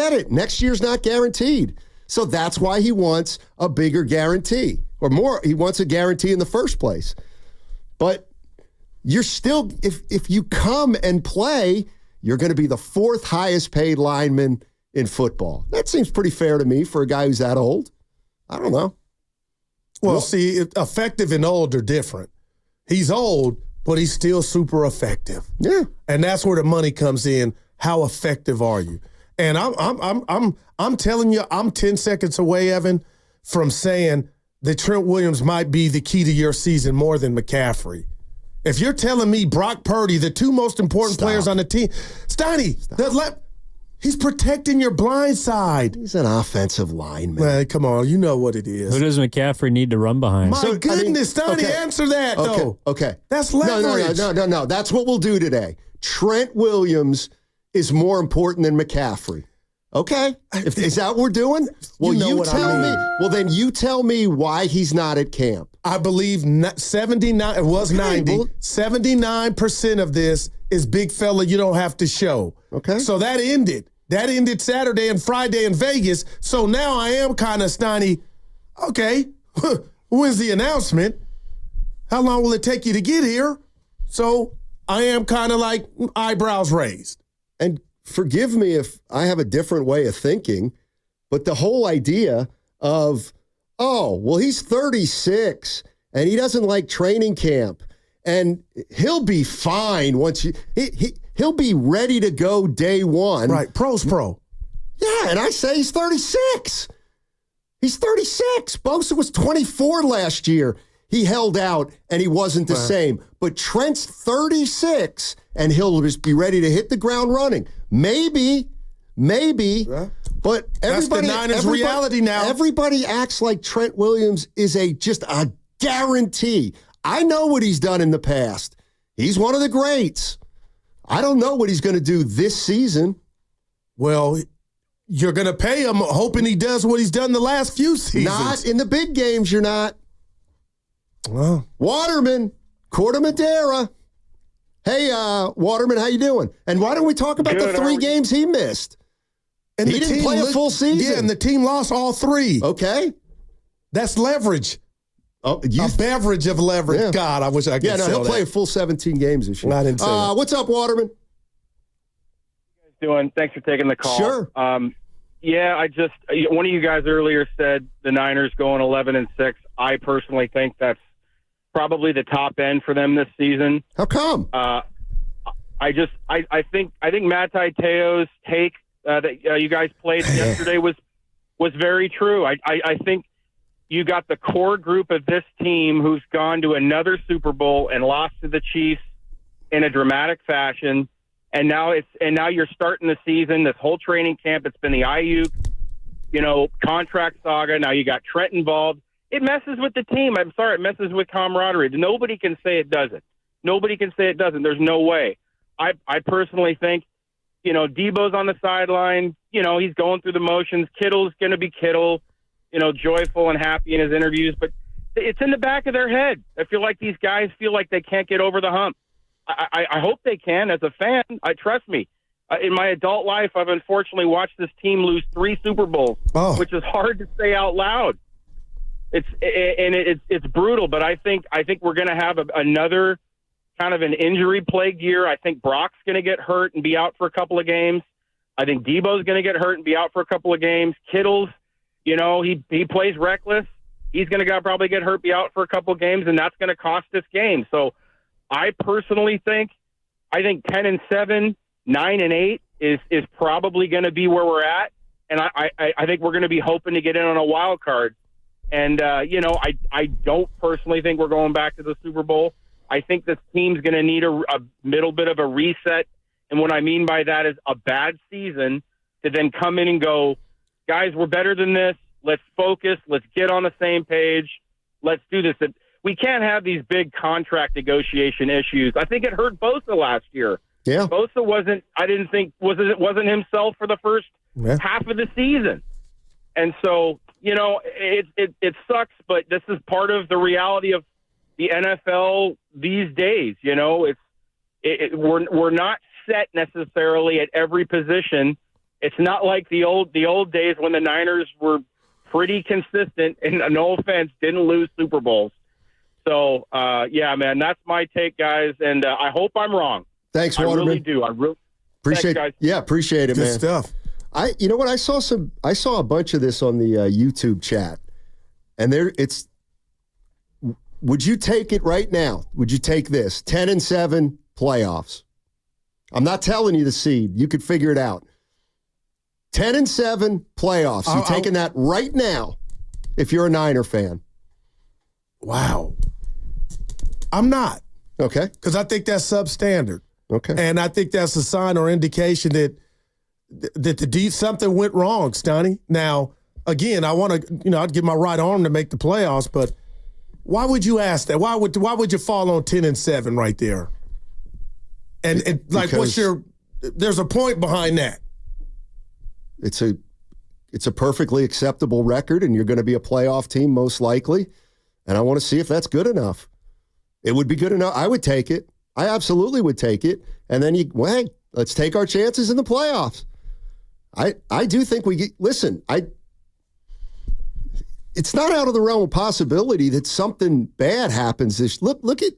get it. Next year's not guaranteed. So that's why he wants a bigger guarantee. Or more, he wants a guarantee in the first place. But you're still, if you come and play, you're going to be the fourth highest paid lineman in football. That seems pretty fair to me for a guy who's that old. I don't know. Well, see, effective and old are different. He's old, but he's still super effective. Yeah. And that's where the money comes in. How effective are you? And I'm telling you, I'm 10 seconds away, Evan, from saying that Trent Williams might be the key to your season more than McCaffrey. If you're telling me Brock Purdy, the two most important players on the team, Steiny, he's protecting your blind side. He's an offensive lineman. Man, come on, you know what it is. Who does McCaffrey need to run behind? My goodness, Steiny, answer that, though. Okay. That's leverage. No. That's what we'll do today. Trent Williams is more important than McCaffrey. Okay? Is that what we're doing? Well, you tell me. Well, then you tell me why he's not at camp. I believe 79, it was 90. 79% of this is big fella you don't have to show. Okay. So that ended. That ended Saturday and Friday in Vegas. So now I am kind of Steiny. Okay, when's the announcement? How long will it take you to get here? So I am kind of like eyebrows raised. And forgive me if I have a different way of thinking, but the whole idea of, oh, well, he's 36 and he doesn't like training camp and he'll be fine once he'll be ready to go day one. Right, pro's pro. Yeah, and I say he's 36. He's 36. Bosa was 24 last year. He held out and he wasn't the same. But Trent's 36 and he'll just be ready to hit the ground running. Maybe. But That's the Niners' reality now. Everybody acts like Trent Williams is just a guarantee. I know what he's done in the past. He's one of the greats. I don't know what he's going to do this season. Well, you're going to pay him hoping he does what he's done the last few seasons. Not in the big games, you're not. Well, Waterman, Corte Madera. Hey, Waterman, how you doing? And why don't we talk about the 3 games he missed? And he didn't play a full season. Yeah, and the team lost all 3. Okay. That's leverage. A beverage of leverage. Yeah. God, I wish I could sell that. He'll play a full 17 games this year. I didn't say that. What's up, Waterman? How you guys doing? Thanks for taking the call. Sure. Yeah, one of you guys earlier said the Niners going 11-6. I personally think that's probably the top end for them this season. How come? I think Matt Teo's take that you guys played yesterday was very true. I think you got the core group of this team who's gone to another Super Bowl and lost to the Chiefs in a dramatic fashion, and now you're starting the season. This whole training camp, it's been the Ayuk, contract saga. Now you got Trent involved. It messes with the team. I'm sorry, it messes with camaraderie. Nobody can say it doesn't. There's no way. I personally think, Debo's on the sideline. He's going through the motions. Kittle's going to be Kittle, joyful and happy in his interviews. But it's in the back of their head. I feel like these guys feel like they can't get over the hump. I hope they can. As a fan, trust me. In my adult life, I've unfortunately watched this team lose 3 Super Bowls, which is hard to say out loud. It's brutal, but I think we're going to have another kind of an injury-plagued year. I think Brock's going to get hurt and be out for a couple of games. I think Debo's going to get hurt and be out for a couple of games. Kittle's, he plays reckless. He's going to probably get hurt, be out for a couple of games, and that's going to cost this game. So I personally think 10-7, 9-8 is probably going to be where we're at, and I think we're going to be hoping to get in on a wild card. And, I don't personally think we're going back to the Super Bowl. I think this team's going to need a middle bit of a reset. And what I mean by that is a bad season to then come in and go, guys, we're better than this. Let's focus. Let's get on the same page. Let's do this. We can't have these big contract negotiation issues. I think it hurt Bosa last year. Yeah. Bosa wasn't himself for the first half of the season. And so, it sucks, but this is part of the reality of the NFL these days. We're not set necessarily at every position it's not like the old days when the Niners were pretty consistent and, no offense, didn't lose Super Bowls. So, yeah, man, that's my take, guys, and I hope I'm wrong. Thanks, Waterman. I really do. I really appreciate. Thanks, guys. Yeah, appreciate it, Good man. stuff. You know what? I saw a bunch of this on the YouTube chat, and would you take it right now? Would you take this 10-7 playoffs? I'm not telling you the seed. You could figure it out. 10-7 playoffs. You taking that right now? If you're a Niner fan. Wow. I'm not. Okay. Because I think that's substandard. Okay. And I think that's a sign or indication that something went wrong, Steiny. Now, again, I want to, I'd give my right arm to make the playoffs, but why would you ask that? Why would you fall on 10-7 right there? And like, there's a point behind that. It's a perfectly acceptable record, and you're going to be a playoff team most likely. And I want to see if that's good enough. It would be good enough. I would take it. I absolutely would take it. And then hey, let's take our chances in the playoffs. I do think it's not out of the realm of possibility that something bad happens. Look at,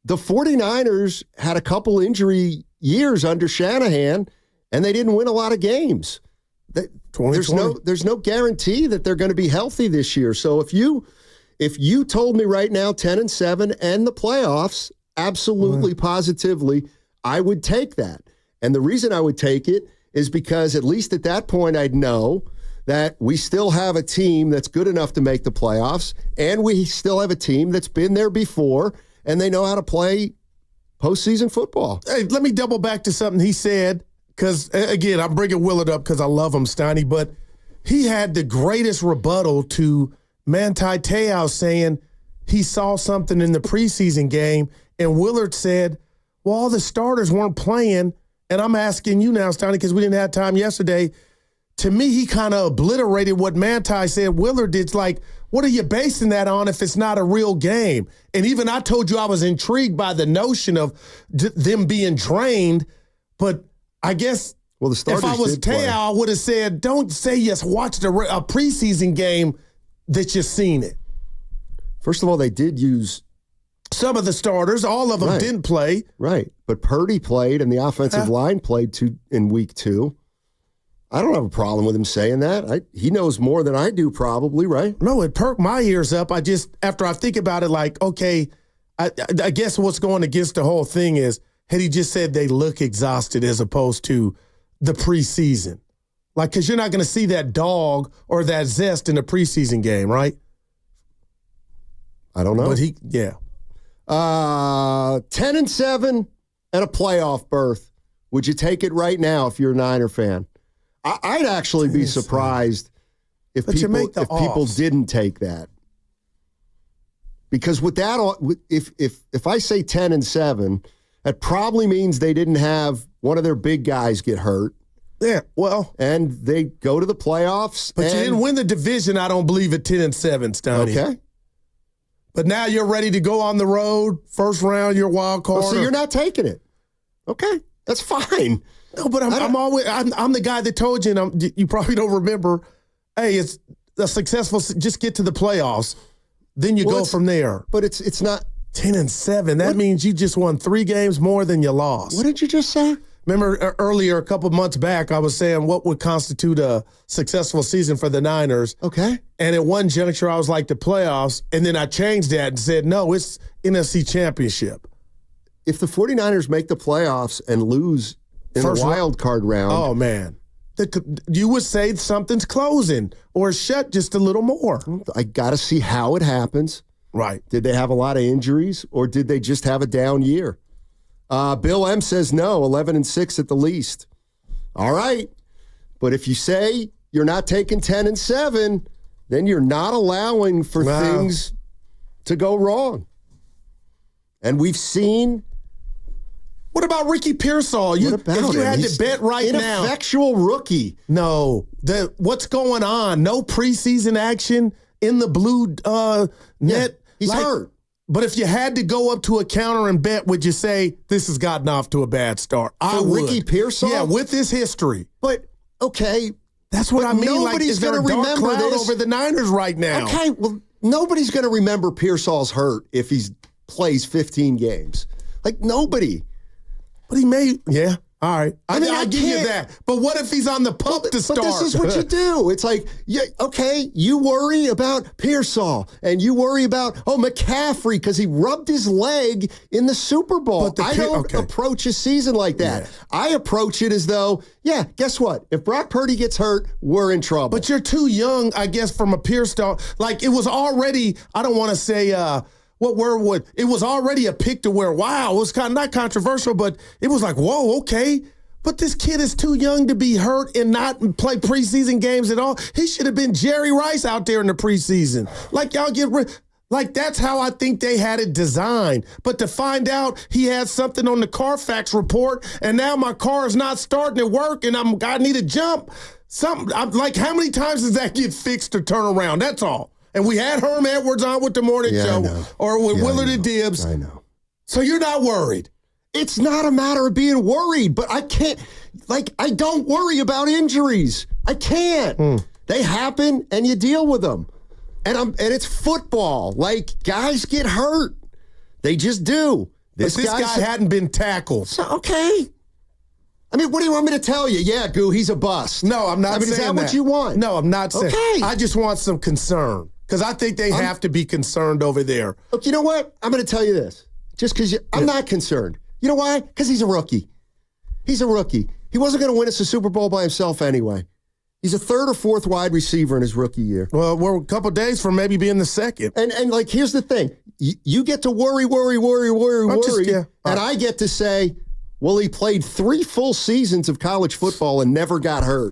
the 49ers had a couple injury years under Shanahan, and they didn't win a lot of games. There's no guarantee that they're going to be healthy this year. So if you told me right now 10-7 and the playoffs, absolutely, positively, I would take that. And the reason I would take it is because at least at that point I'd know that we still have a team that's good enough to make the playoffs, and we still have a team that's been there before, and they know how to play postseason football. Hey, let me double back to something he said, because, again, I'm bringing Willard up because I love him, Steiny, but he had the greatest rebuttal to Manti Te'o saying he saw something in the preseason game, and Willard said, well, all the starters weren't playing, and I'm asking you now, Steiny, because we didn't have time yesterday. To me, he kind of obliterated what Manti said. Willard did. Like, what are you basing that on if it's not a real game? And even I told you I was intrigued by the notion of them being drained, but I guess if I was Te'o, I would have said, don't say you watched a preseason game that you've seen it. First of all, they did use some of the starters. All of them didn't play. Right. But Purdy played, and the offensive line played in week 2. I don't have a problem with him saying that. He knows more than I do, probably, right? No, it perked my ears up. After I think about it, like, okay, I guess what's going against the whole thing is, had he just said they look exhausted as opposed to the preseason? Like, because you're not going to see that dog or that zest in the preseason game, right? I don't know. But 10-7 and a playoff berth. Would you take it right now if you're a Niner fan? I'd actually be surprised if people didn't take that. Because with that, if I say 10-7, that probably means they didn't have one of their big guys get hurt. Yeah, well. And they go to the playoffs. But you didn't win the division, I don't believe, at 10-7, Steiny. Okay. But now you're ready to go on the road, first round, your wild card. So you're not taking it. Okay, that's fine. No, but I'm the guy that told you, and you probably don't remember, hey, it's a successful, just get to the playoffs. Then you go from there. But it's not 10-7. That means you just won 3 games more than you lost. What did you just say? Remember earlier, a couple months back, I was saying what would constitute a successful season for the Niners. Okay. And at one juncture, I was like, the playoffs. And then I changed that and said, no, it's NFC Championship. If the 49ers make the playoffs and lose in the wild card round. Oh, man. You would say something's closing or shut just a little more. I got to see how it happens. Right. Did they have a lot of injuries or did they just have a down year? Bill M says no, 11-6 at the least. All right. But if you say you're not taking 10-7, then you're not allowing for things to go wrong. And we've seen. What about Ricky Pearsall? If you had to bet right now. Ineffectual rookie. No. What's going on? No preseason action in the blue net. He's hurt. But if you had to go up to a counter and bet, would you say this has gotten off to a bad start? I would. Ricky Pearsall? Yeah, with his history. But, okay. That's what I mean. Nobody's is there going to a dark remember cloud this over the Niners right now? Okay, well, nobody's going to remember Pearsall's hurt if he plays 15 games. Like, nobody. But he may, yeah. All right. I mean, I give you that. But what if he's on the pup to start? But this is what you do. It's like, yeah, okay, you worry about Pearsall and you worry about, McCaffrey because he rubbed his leg in the Super Bowl. I don't approach a season like that. Yeah. I approach it as though, yeah, guess what? If Brock Purdy gets hurt, we're in trouble. But you're too young, I guess, from a Pearsall. Like, it was already, I don't want to say, what word would it was already a pick to where, wow, it was kind of not controversial, but it was like, whoa, okay. But this kid is too young to be hurt and not play preseason games at all. He should have been Jerry Rice out there in the preseason. Like, y'all get rid. Like, that's how I think they had it designed. But to find out he had something on the Carfax report and now my car is not starting to work and I need to jump. I'm like, how many times does that get fixed or turn around? That's all. And we had Herm Edwards on with the morning show or with Willard and Dibbs. I know. So you're not worried. It's not a matter of being worried, but I can't, I don't worry about injuries. I can't. They happen and you deal with them. And it's football. Like, guys get hurt. They just do. This guy hadn't been tackled. So, okay. I mean, what do you want me to tell you? Yeah, Goo, he's a bust. No, I'm not saying that. Is that what you want? No, I'm not saying. Okay. I just want some concern. Because I think they have to be concerned over there. Look, you know what? I'm going to tell you this. Just because I'm not concerned. You know why? Because he's a rookie. He's a rookie. He wasn't going to win us a Super Bowl by himself anyway. He's a third or fourth wide receiver in his rookie year. Well, we're a couple days from maybe being the second. And like, here's the thing. You get to worry. And I get to say, well, he played 3 full seasons of college football and never got hurt.